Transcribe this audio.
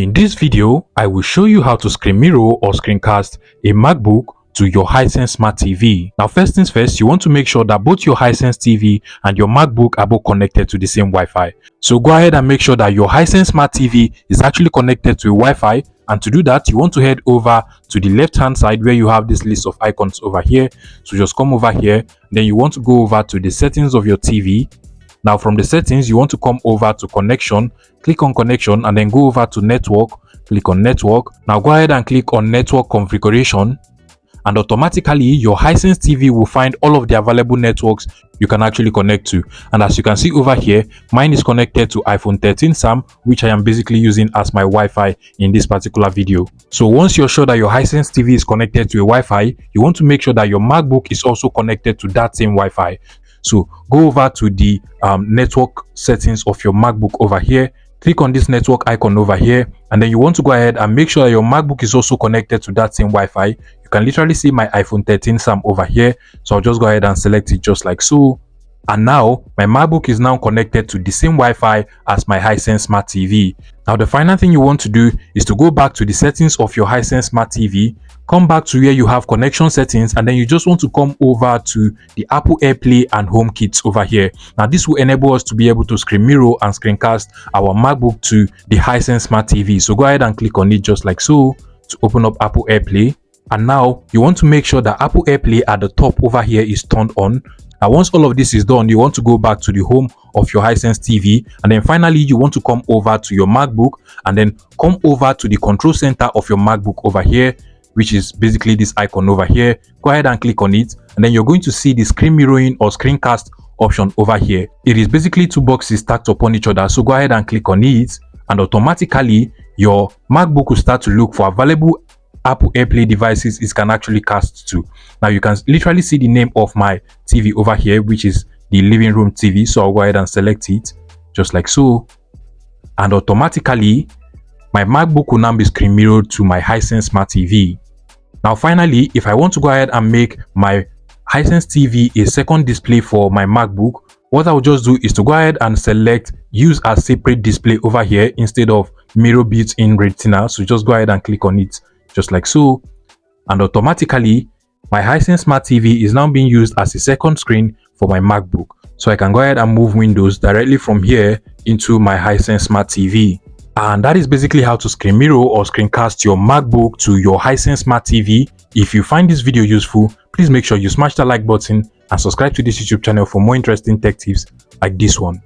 In this video, I will show you how to screen mirror or screencast a MacBook to your Hisense Smart TV. Now first things first, you want to make sure that both your Hisense TV and your MacBook are both connected to the same Wi-Fi. So go ahead and make sure that your Hisense Smart TV is actually connected to a Wi-Fi, and to do that you want to head over to the left hand side where you have this list of icons over here. So just come over here, then you want to go over to the settings of your TV. Now from the settings you want to come over to connection, click on connection, and then go over to network, click on network. Now go ahead and click on network configuration, and automatically your Hisense TV will find all of the available networks you can actually connect to. And as you can see over here, mine is connected to iPhone 13 Sam, which I am basically using as my Wi-Fi in this particular video. So once you're sure that your Hisense TV is connected to a Wi-Fi, you want to make sure that your MacBook is also connected to that same Wi-Fi. So go over to the network settings of your MacBook over here, click on this network icon over here, and then you want to go ahead and make sure that your MacBook is also connected to that same Wi-Fi. You can literally see my iPhone 13 Sam over here, so I'll just go ahead and select it just like so. And now my MacBook is now connected to the same Wi-Fi as my Hisense Smart TV. Now the final thing you want to do is to go back to the settings of your Hisense Smart TV, come back to where you have connection settings, and then you just want to come over to the Apple AirPlay and Home Kits over here. Now this will enable us to be able to screen mirror and screencast our MacBook to the Hisense Smart TV. So go ahead and click on it just like so to open up Apple AirPlay. And now you want to make sure that Apple AirPlay at the top over here is turned on. Now once all of this is done, you want to go back to the home of your Hisense TV, and then finally you want to come over to your MacBook and then come over to the control center of your MacBook over here, which is basically this icon over here. Go ahead and click on it, and then you're going to see the screen mirroring or screencast option over here. It is basically two boxes stacked upon each other, so go ahead and click on it, and automatically your MacBook will start to look for available Apple AirPlay devices it can actually cast to. Now you can literally see the name of my TV over here, which is the living room TV. So I'll go ahead and select it just like so, and automatically my MacBook will now be screen mirrored to my Hisense Smart TV. Now finally, if I want to go ahead and make my Hisense TV a second display for my MacBook, what I'll just do is to go ahead and select use as separate display over here instead of mirror built-in retina. So just go ahead and click on it just like so, and automatically my Hisense Smart TV is now being used as a second screen for my MacBook. So I can go ahead and move windows directly from here into my Hisense Smart TV. And that is basically how to screen mirror or screencast your MacBook to your Hisense Smart TV. If you find this video useful, please make sure you smash the like button and subscribe to this YouTube channel for more interesting tech tips like this one.